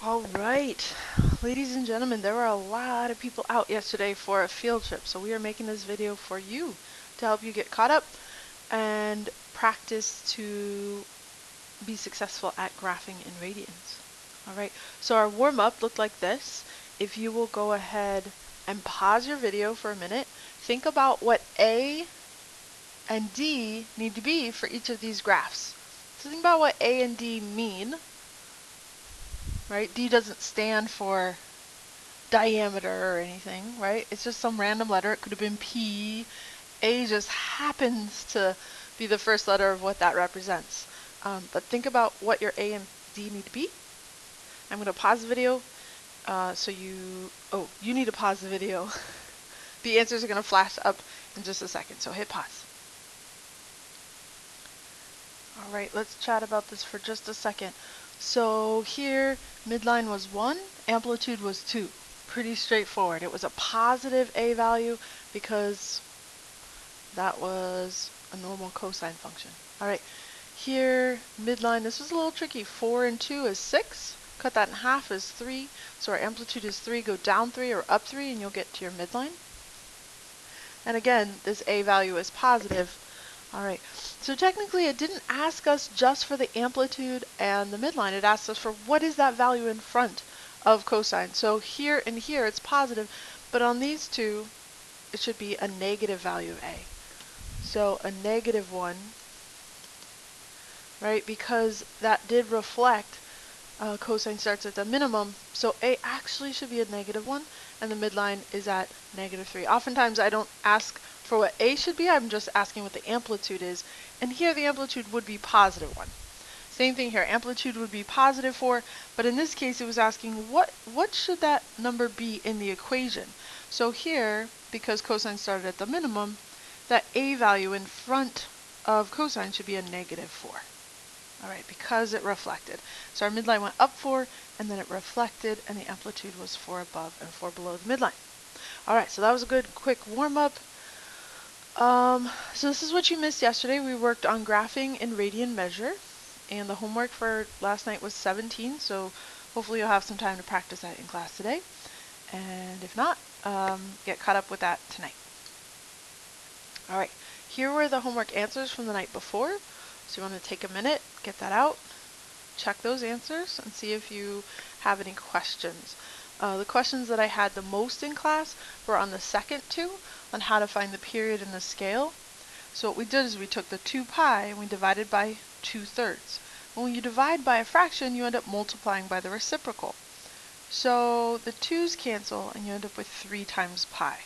All right, ladies and gentlemen, there were a lot of people out yesterday for a field trip, so we are making this video for you to help you get caught up and practice to be successful at graphing in radians. All right, so our warm-up looked like this. If you will go ahead and pause your video for a minute, think about what A and D need to be for each of these graphs. So think about what A and D mean, right? D doesn't stand for diameter or anything, right? It's just some random letter. It could have been P. A just happens to be the first letter of what that represents. But think about what your A and D need to be. I'm going to pause the video you need to pause the video. The answers are going to flash up in just a second, so hit pause. All right, let's chat about this for just a second. So here, midline was 1, amplitude was 2. Pretty straightforward. It was a positive A value because that was a normal cosine function. All right, here, midline, this was a little tricky. 4 and 2 is 6. Cut that in half is 3. So our amplitude is 3. Go down 3 or up 3 and you'll get to your midline. And again, this A value is positive. All right, so technically it didn't ask us just for the amplitude and the midline. It asked us for what is that value in front of cosine. So here and here it's positive, but on these two it should be a negative value of A. So a -1, right, because that did reflect cosine starts at the minimum, so A actually should be a -1 and the midline is at -3. Oftentimes I don't ask for what A should be, I'm just asking what the amplitude is, and here the amplitude would be +1. Same thing here, amplitude would be +4, but in this case it was asking what should that number be in the equation. So here, because cosine started at the minimum, that A value in front of cosine should be a -4. All right, because it reflected. So our midline went up 4, and then it reflected, and the amplitude was 4 above and 4 below the midline. All right, so that was a good quick warm-up. So this is what you missed yesterday. We worked on graphing in radian measure, and the homework for last night was 17, so hopefully you'll have some time to practice that in class today. And if not, get caught up with that tonight. All right, here were the homework answers from the night before. So you want to take a minute, get that out, check those answers, and see if you have any questions. The questions that I had the most in class were on the second two, on how to find the period and the scale. So what we did is we took the 2 pi and we divided by 2/3. When you divide by a fraction, you end up multiplying by the reciprocal. So the 2's cancel and you end up with 3 times pi.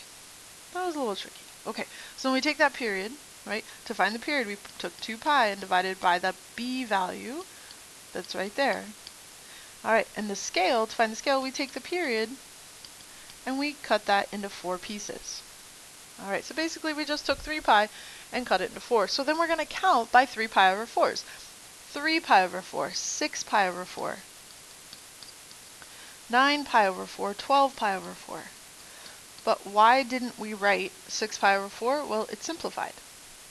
That was a little tricky. Okay, so when we take that period, right, to find the period, we took 2 pi and divided by the b value that's right there. All right, and the scale, to find the scale, we take the period and we cut that into 4 pieces. All right, so basically we just took 3 pi and cut it into 4. So then we're going to count by 3 pi over 4s. 3 pi over 4, 6 pi over 4, 9 pi over 4, 12 pi over 4. But why didn't we write 6 pi over 4? Well, it simplified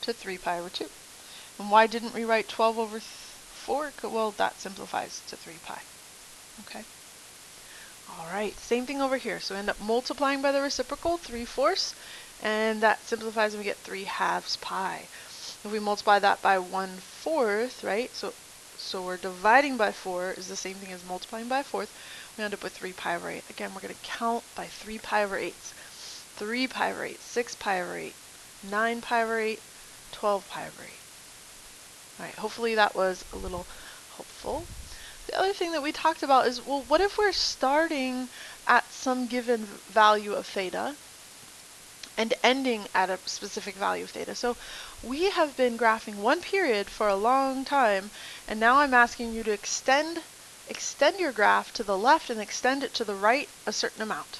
to 3 pi over 2. And why didn't we write 12 over 4? Well, that simplifies to 3 pi. Okay. All right, same thing over here. So we end up multiplying by the reciprocal, 3/4, and that simplifies and we get 3/2 pi. If we multiply that by 1/4, right, so we're dividing by 4 is the same thing as multiplying by a fourth, we end up with 3 pi over 8. Again, we're going to count by 3 pi over 8s. 3 pi over 8, 6 pi over 8, 9 pi over 8, 12 pi over 8. All right, hopefully that was a little helpful. The other thing that we talked about is, well, what if we're starting at some given value of theta and ending at a specific value of theta? So we have been graphing one period for a long time, and now I'm asking you to extend your graph to the left and extend it to the right a certain amount.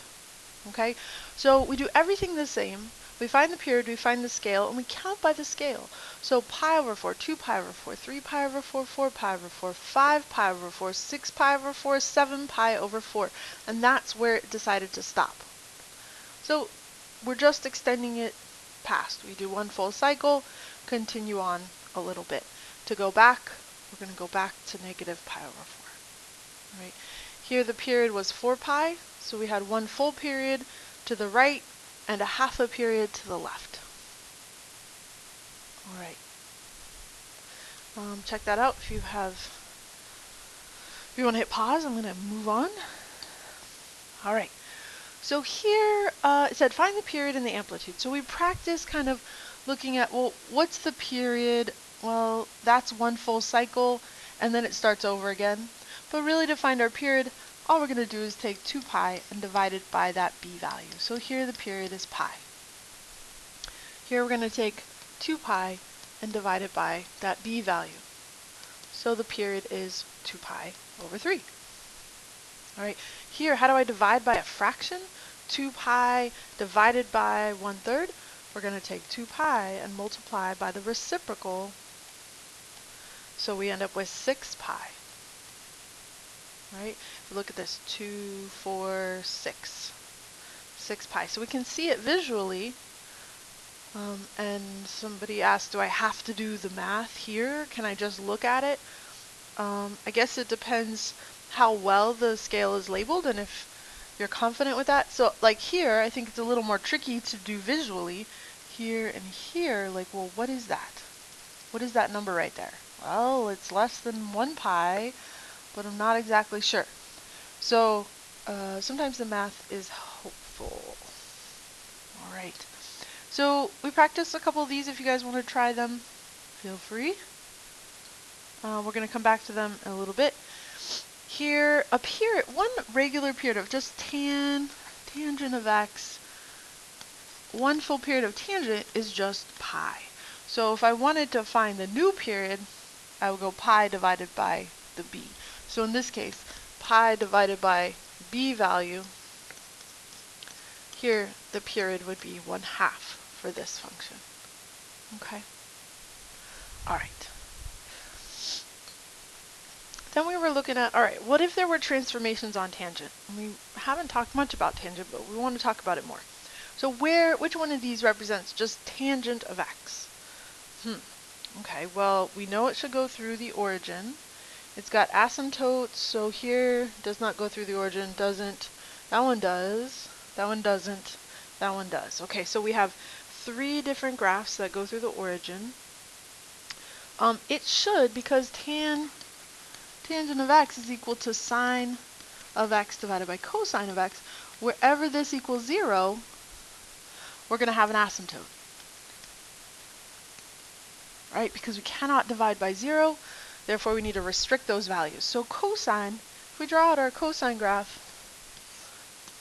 Okay, so we do everything the same. We find the period, we find the scale, and we count by the scale. So pi over 4, 2 pi over 4, 3 pi over 4, 4 pi over 4, 5 pi over 4, 6 pi over 4, 7 pi over 4. And that's where it decided to stop. So we're just extending it past. We do one full cycle, continue on a little bit. To go back, we're going to go back to -pi over 4. Right? Here the period was 4 pi, so we had one full period to the right and a half a period to the left. All right. Check that out. If you want to hit pause, I'm going to move on. All right. So here it said find the period and the amplitude. So we practice kind of looking at, well, what's the period? Well, that's one full cycle, and then it starts over again. But really, to find our period, all we're going to do is take 2 pi and divide it by that b value. So here the period is pi. Here we're going to take 2 pi and divide it by that b value. So the period is 2 pi over 3. All right, here, how do I divide by a fraction? 2 pi divided by 1/3. We're going to take 2 pi and multiply by the reciprocal. So we end up with 6 pi. Right? If you look at this, 2, 4, 6. 6 pi. So we can see it visually. And somebody asked, do I have to do the math here? Can I just look at it? I guess it depends how well the scale is labeled and if you're confident with that. So like here, I think it's a little more tricky to do visually. Here and here, like, well, what is that? What is that number right there? Well, it's less than 1 pi, but I'm not exactly sure. So sometimes the math is helpful. All right. So we practiced a couple of these. If you guys want to try them, feel free. We're going to come back to them in a little bit. Here, a period, one regular period of just tangent of x, one full period of tangent is just pi. So if I wanted to find the new period, I would go pi divided by the b. So in this case, pi divided by b value, here the period would be 1/2 for this function. Okay. All right. Then we were looking at, all right, what if there were transformations on tangent? And we haven't talked much about tangent, but we want to talk about it more. So which one of these represents just tangent of x? Okay, well, we know it should go through the origin. It's got asymptotes, so here does not go through the origin, doesn't. That one does, that one doesn't, that one does. Okay, so we have 3 different graphs that go through the origin. It should, because tangent of x is equal to sine of x divided by cosine of x. Wherever this equals 0, we're going to have an asymptote. Right? Because we cannot divide by 0, therefore we need to restrict those values. So cosine, if we draw out our cosine graph,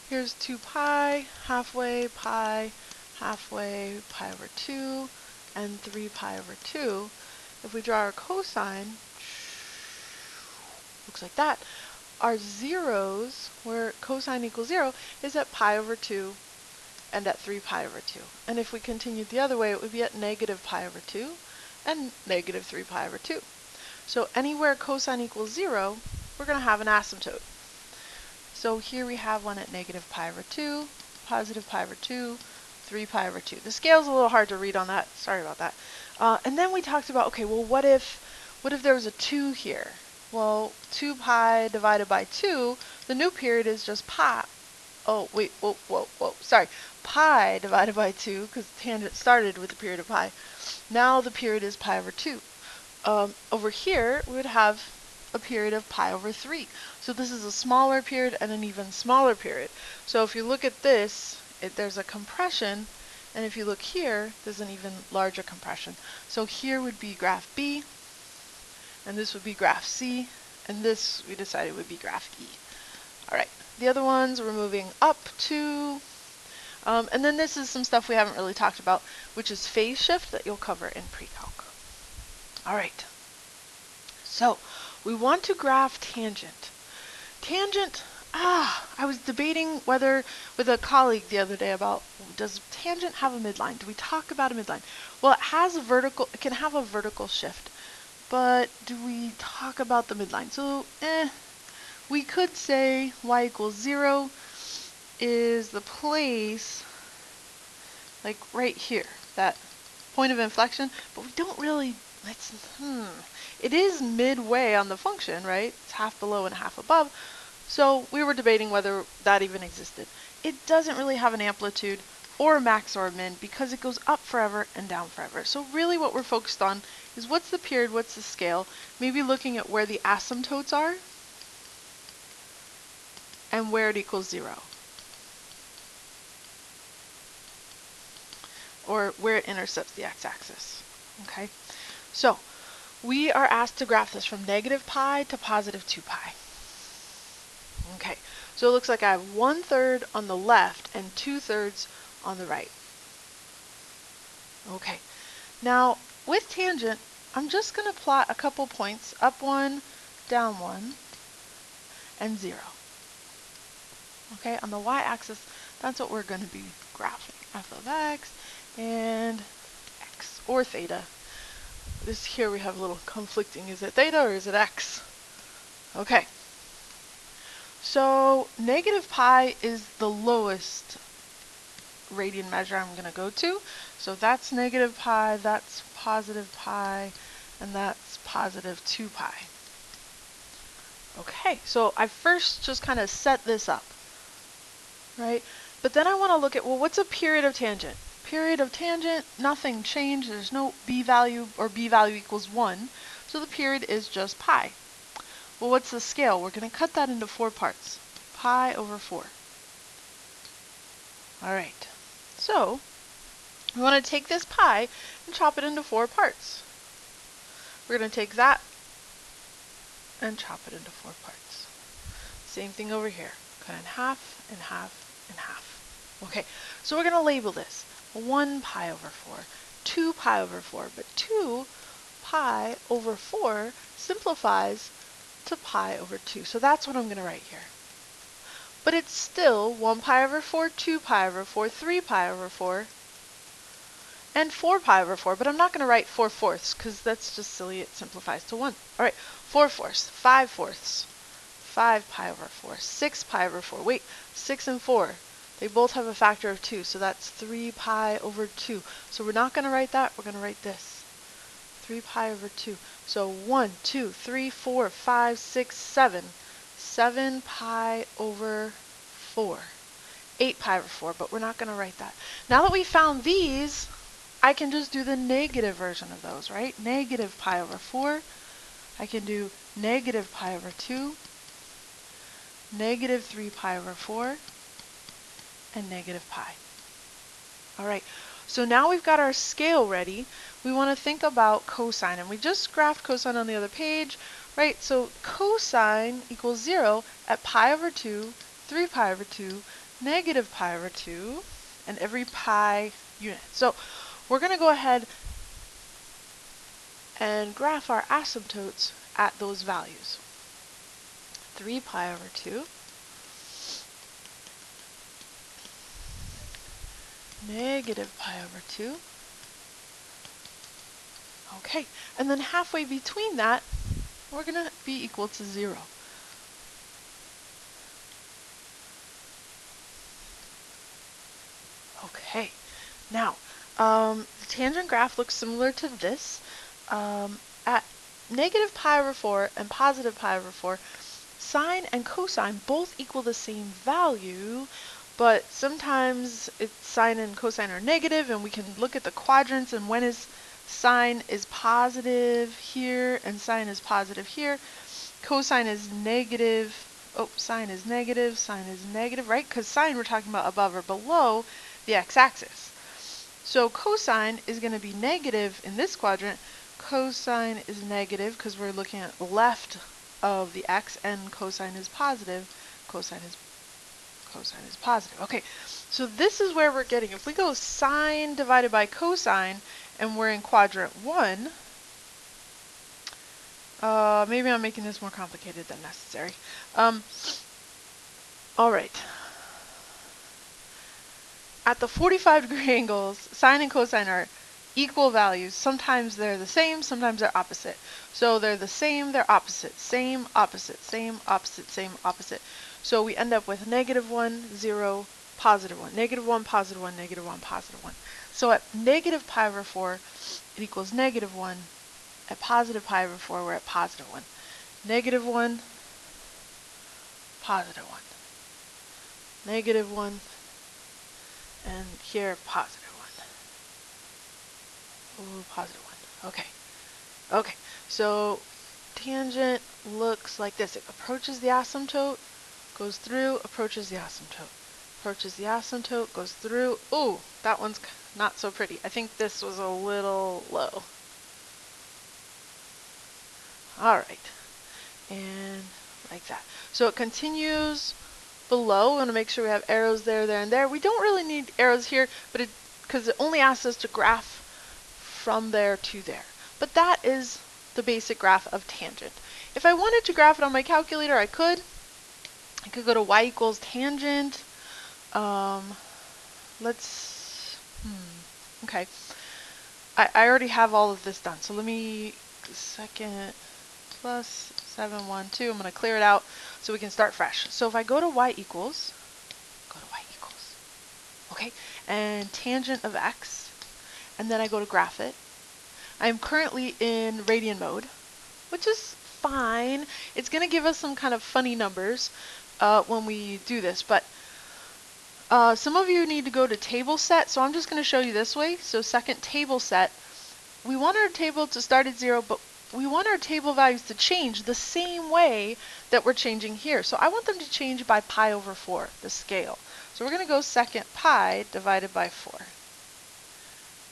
here's 2 pi, halfway, pi over 2, and 3 pi over 2. If we draw our cosine, looks like that. Our zeros, where cosine equals 0, is at pi over 2 and at 3 pi over 2. And if we continued the other way, it would be at negative pi over 2 and negative 3 pi over 2. So anywhere cosine equals 0, we're going to have an asymptote. So here we have one at negative pi over 2, positive pi over 2, 3 pi over 2. The scale's a little hard to read on that. Sorry about that. And then we talked about, okay, well, what if there was a 2 here? Well, 2 pi divided by 2, the new period is just pi. Oh, wait, whoa, sorry. Pi divided by 2, because tangent started with the period of pi. Now the period is pi over 2. Over here, we would have a period of pi over 3. So this is a smaller period and an even smaller period. So if you look at this, there's a compression, and if you look here, there's an even larger compression. So here would be graph B, and this would be graph C, and this we decided would be graph E. All right, the other ones we're moving up to, and then this is some stuff we haven't really talked about, which is phase shift that you'll cover in pre-calc. All right, so we want to graph tangent. Tangent, I was debating whether with a colleague the other day about, does tangent have a midline? Do we talk about a midline? Well, it has a vertical, it can have a vertical shift. But do we talk about the midline? So, we could say y equals 0 is the place, like right here, that point of inflection, but we don't really, it is midway on the function, right? It's half below and half above. So we were debating whether that even existed. It doesn't really have an amplitude or a max or a min because it goes up forever and down forever. So really what we're focused on is what's the period, what's the scale, maybe looking at where the asymptotes are and where it equals 0. Or where it intercepts the x-axis. Okay, so we are asked to graph this from negative pi to positive 2 pi. Okay, so it looks like I have 1/3 on the left and 2/3 on the right. Okay, now with tangent, I'm just going to plot a couple points, up 1, down 1, and 0. Okay, on the y-axis, that's what we're going to be graphing. F of x and x, or theta. This here we have a little conflicting, is it theta or is it x? Okay, so negative pi is the lowest radian measure I'm going to go to. So that's negative pi, that's positive pi, and that's positive 2 pi. Okay, so I first just kind of set this up, right? But then I want to look at, well, what's a period of tangent? Period of tangent, nothing changed. There's no b value, or b value equals 1. So the period is just pi. Well, what's the scale? We're going to cut that into 4 parts. Pi over 4. All right. So we want to take this pi and chop it into 4 parts. We're going to take that and chop it into 4 parts. Same thing over here. Cut in half, and half, and half. Okay, so we're going to label this 1 pi over 4, 2 pi over 4, but 2 pi over 4 simplifies to pi over 2. So that's what I'm going to write here. But it's still 1 pi over 4, 2 pi over 4, 3 pi over 4, and 4 pi over 4. But I'm not going to write 4/4 because that's just silly. It simplifies to 1. All right, 4/4, 5/4, 5 pi over 4, 6 pi over 4. Wait, 6 and 4. They both have a factor of 2, so that's 3 pi over 2. So we're not going to write that. We're going to write this. 3 pi over 2. So 1, 2, 3, 4, 5, 6, 7. 7 pi over 4. 8 pi over 4, but we're not going to write that. Now that we found these, I can just do the negative version of those, right? Negative pi over 4. I can do negative pi over 2, negative 3 pi over 4, and negative pi. All right, so now we've got our scale ready. We want to think about cosine, and we just graphed cosine on the other page, right? So cosine equals 0 at pi over 2, 3 pi over 2, negative pi over 2, and every pi unit. So we're going to go ahead and graph our asymptotes at those values. 3 pi over 2, negative pi over 2. Okay, and then halfway between that, we're going to be equal to 0. Okay, now the tangent graph looks similar to this. At negative pi over 4 and positive pi over 4, sine and cosine both equal the same value, but sometimes sine and cosine are negative, and we can look at the quadrants, and when is sine is positive here and sine is positive here, cosine is negative, sine is negative, right? Because sine we're talking about above or below the x-axis. So cosine is going to be negative in this quadrant. Cosine is negative because we're looking at left of the x, and cosine is positive. Cosine is positive. Okay, so this is where we're getting. If we go sine divided by cosine, and we're in quadrant 1, maybe I'm making this more complicated than necessary. All right. At the 45-degree angles, sine and cosine are equal values. Sometimes they're the same, sometimes they're opposite. So they're the same, they're opposite, same, opposite, same, opposite, same, opposite. So we end up with -1, 0, +1, -1, +1, -1, +1. So at negative pi over 4, it equals -1. At positive pi over 4, we're at +1. -1, positive 1. Negative 1. And here, positive 1. Ooh, positive 1. Okay. Okay. So tangent looks like this. It approaches the asymptote, goes through, approaches the asymptote. Approaches the asymptote, goes through. Ooh, that one's not so pretty. I think this was a little low. Alright. And like that. So it continues below. We want to make sure we have arrows there, there, and there. We don't really need arrows here, but because it only asks us to graph from there to there. But that is the basic graph of tangent. If I wanted to graph it on my calculator, I could. I could go to y equals tangent. Okay. I already have all of this done. So let me, second plus 7, 1, 2. I'm going to clear it out so we can start fresh. So if I go to y equals, okay, and tangent of x, and then I go to graph it. I'm currently in radian mode, which is fine. It's going to give us some kind of funny numbers when we do this, but some of you need to go to table set, so I'm just going to show you this way. So second table set, we want our table to start at 0, but we want our table values to change the same way that we're changing here. So I want them to change by pi over 4, the scale. So we're going to go second pi divided by 4.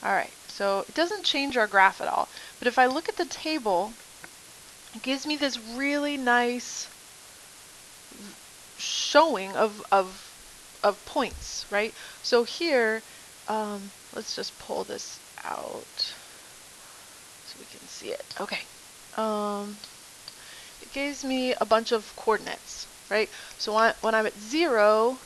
Alright, so it doesn't change our graph at all. But if I look at the table, it gives me this really nice showing of points, right? So here, let's just pull this out so we can see it. Okay. It gives me a bunch of coordinates, right? So when I'm at 0,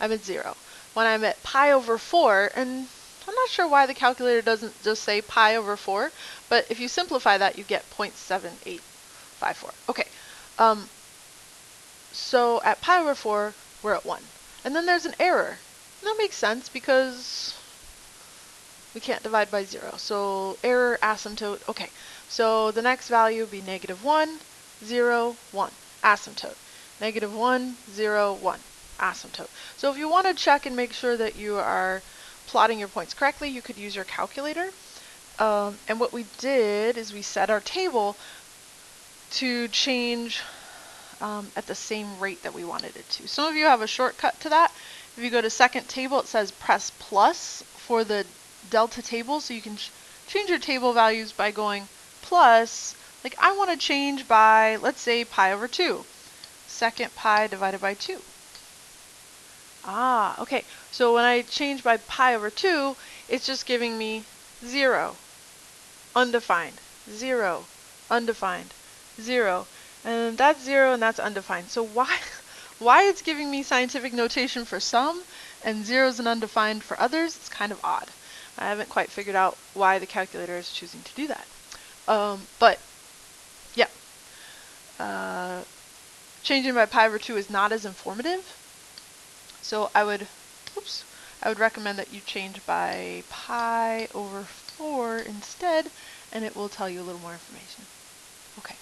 I'm at 0. When I'm at pi over 4, and I'm not sure why the calculator doesn't just say pi over 4, but if you simplify that, you get 0.7854. Okay. So at pi over 4, we're at 1. And then there's an error. And that makes sense because we can't divide by 0. So error asymptote. Okay. So the next value would be -1, 0, 1. Asymptote. -1, 0, 1. Asymptote. So if you want to check and make sure that you are plotting your points correctly, you could use your calculator. And what we did is we set our table to change at the same rate that we wanted it to. Some of you have a shortcut to that. If you go to second table, it says press plus for the delta table, so you can change your table values by going plus. Like I want to change by, let's say, pi over 2. Second pi divided by 2. Ah, okay. So when I change by pi over 2, it's just giving me 0, undefined, 0, undefined, 0. And that's 0 and that's undefined. So why it's giving me scientific notation for some and zeros and undefined for others, it's kind of odd. I haven't quite figured out why the calculator is choosing to do that. But yeah, changing by pi over 2 is not as informative. So I would recommend that you change by pi over 4 instead, and it will tell you a little more information. Okay.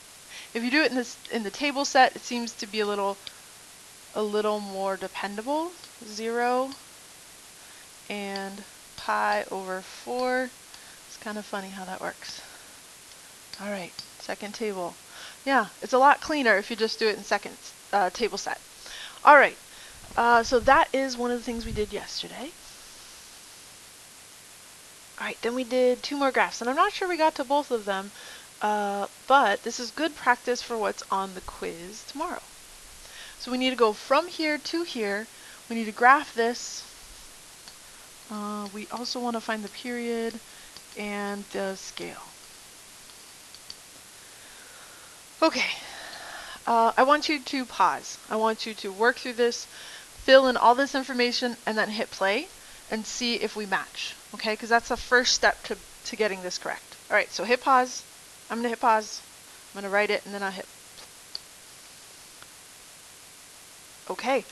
If you do it in the table set, it seems to be a little more dependable. 0 and pi over 4. It's kind of funny how that works. All right, second table. Yeah, it's a lot cleaner if you just do it in second table set. All right, so that is one of the things we did yesterday. All right, then we did 2 more graphs, and I'm not sure we got to both of them. But this is good practice for what's on the quiz tomorrow. So we need to go from here to here. We need to graph this. We also want to find the period and the scale. Okay. I want you to pause. I want you to work through this, fill in all this information, and then hit play and see if we match. Okay? Because that's the first step to getting this correct. All right, so hit pause. I'm going to hit pause, I'm going to write it, and then I'll hit. Okay,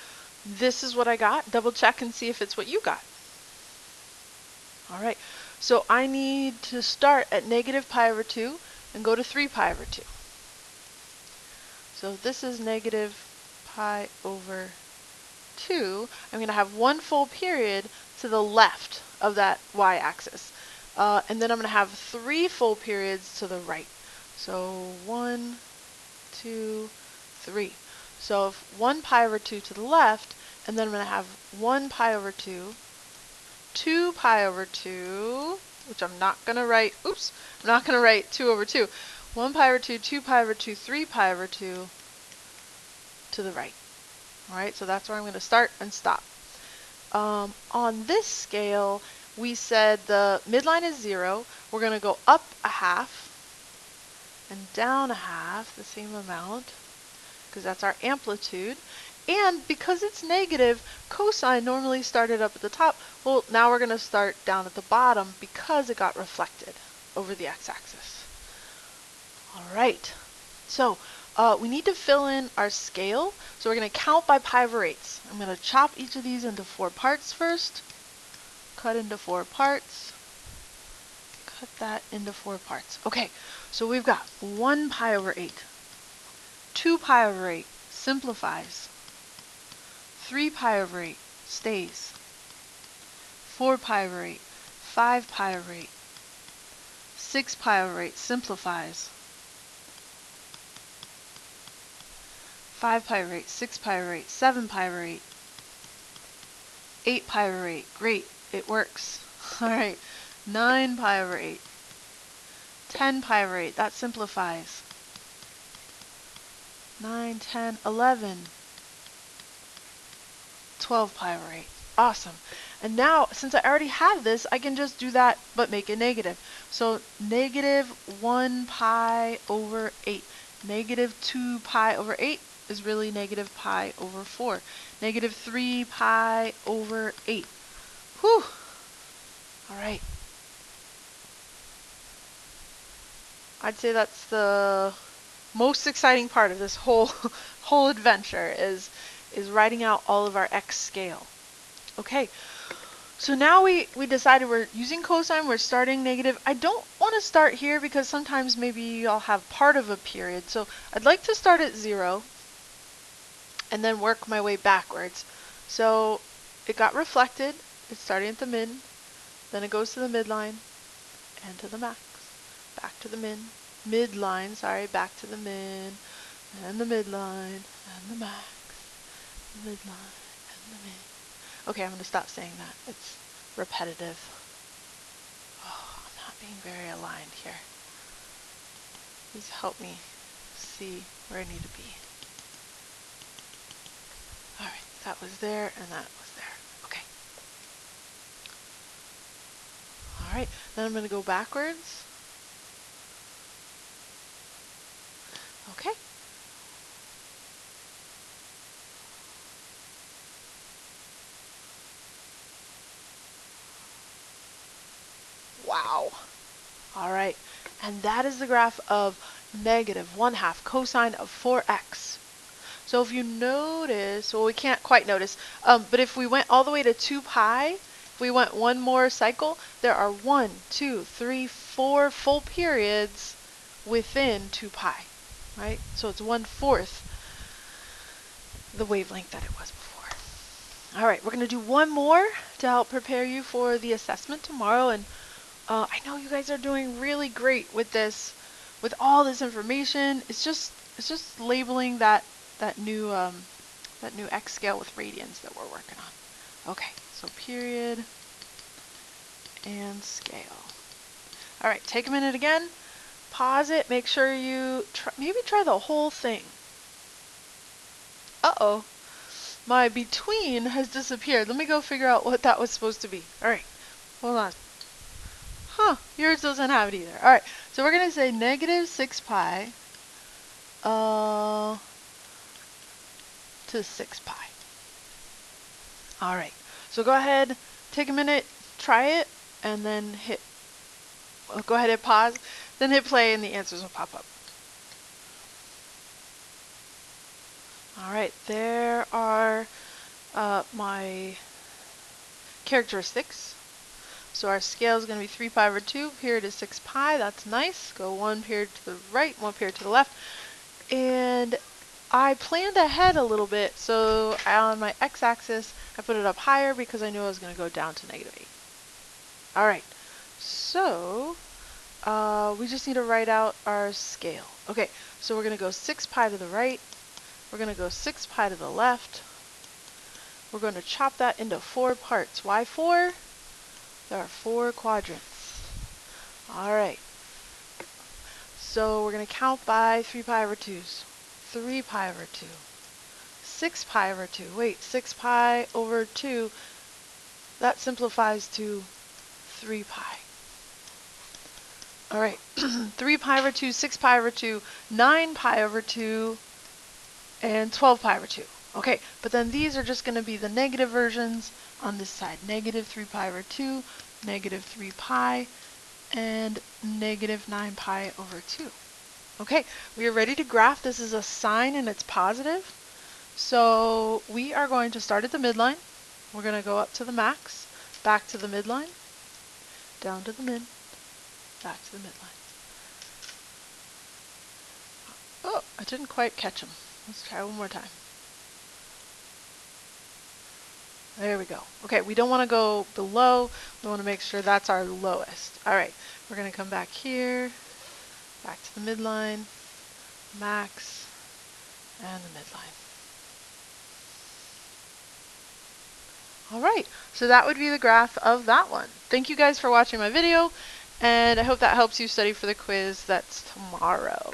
this is what I got. Double check and see if it's what you got. All right, so I need to start at -pi over 2 and go to 3 pi over 2. So this is -pi pi over 2, I'm going to have 1 full period to the left of that y-axis. And then I'm going to have 3 full periods to the right. So 1, 2, 3. So if 1 pi over 2 to the left, and then I'm going to have 1 pi over 2, 2 pi over 2, which I'm not going to write, oops, I'm not going to write 2 over 2. 1 pi over 2, 2 pi over 2, 3 pi over 2 to the right. Alright, so that's where I'm going to start and stop. On this scale, we said the midline is 0. We're going to go up a half and down a half, the same amount, because that's our amplitude. And because it's negative, cosine normally started up at the top. Well, now we're going to start down at the bottom because it got reflected over the x-axis. All right, so we need to fill in our scale. So we're going to count by pi over 8s. I'm going to chop each of these into 4 parts first. Cut into 4 parts. Cut that into 4 parts. Okay, so we've got 1 pi over 8. 2 pi over 8 simplifies. 3 pi over 8 stays. 4 pi over 8. 5 pi over 8. 6 pi over 8 simplifies. 5 pi over 8, 6 pi over 8, 7 pi over 8, 8 pi over 8. Great, it works. All right, 9 pi over 8, 10 pi over 8. That simplifies. 9, 10, 11, 12 pi over 8. Awesome. And now, since I already have this, I can just do that, but make it negative. So negative 1 pi over 8. Negative 2 pi over 8 is really negative pi over 4. Negative 3 pi over 8. Whew. All right. I'd say that's the most exciting part of this whole adventure is writing out all of our x scale. Okay. So now we decided we're using cosine, we're starting negative. I don't want to start here because sometimes maybe I'll have part of a period. So I'd like to start at 0 and then work my way backwards. So it got reflected, it's starting at the min, then it goes to the midline and to the max, back to the midline, sorry, back to the min, and the midline, and the max, midline, and the min. Okay, I'm going to stop saying that. It's repetitive. Oh, I'm not being very aligned here. Please help me see where I need to be. Alright, that was there and that was there. Okay. Alright, then I'm going to go backwards. Okay. Wow. All right, and that is the graph of negative 1/2 cosine of 4x. So if you notice, well, we can't quite notice, but if we went all the way to 2 pi, if we went one more cycle, there are 1, 2, 3, 4 full periods within 2 pi, right? So it's 1/4 the wavelength that it was before. All right, we're going to do one more to help prepare you for the assessment tomorrow. And I know you guys are doing really great with this, with all this information. It's just labeling that new X scale with radians that we're working on. Okay, so period and scale. All right, take a minute again, pause it, make sure you maybe try the whole thing. Uh-oh, my between has disappeared. Let me go figure out what that was supposed to be. All right, hold on. Huh, yours doesn't have it either. All right, so we're gonna say negative 6 pi to 6 pi. All right, so go ahead, take a minute, try it, and then go ahead and pause, then hit play and the answers will pop up. All right, there are my characteristics. So our scale is going to be 3 pi over 2, period is 6 pi, that's nice. Go one period to the right, one period to the left. And I planned ahead a little bit, so on my x-axis, I put it up higher because I knew I was going to go down to -8. All right, so we just need to write out our scale. Okay, so we're going to go 6 pi to the right. We're going to go 6 pi to the left. We're going to chop that into 4 parts. Why 4? There are 4 quadrants. All right. So we're going to count by 3 pi over 2's. 3 pi over 2. 6 pi over 2. Wait, 6 pi over 2, that simplifies to 3 pi. All right, 3 pi over 2, 6 pi over 2, 9 pi over 2, and 12 pi over 2. Okay, but then these are just going to be the negative versions on this side. Negative 3 pi over 2, negative 3 pi, and negative 9 pi over 2. Okay, we are ready to graph. This is a sine and it's positive. So we are going to start at the midline. We're going to go up to the max, back to the midline, down to the mid, back to the midline. Oh, I didn't quite catch him. Let's try one more time. There we go. Okay, we don't want to go below. We want to make sure that's our lowest. All right, we're going to come back here, back to the midline, max, and the midline. All right, so that would be the graph of that one. Thank you guys for watching my video, and I hope that helps you study for the quiz that's tomorrow.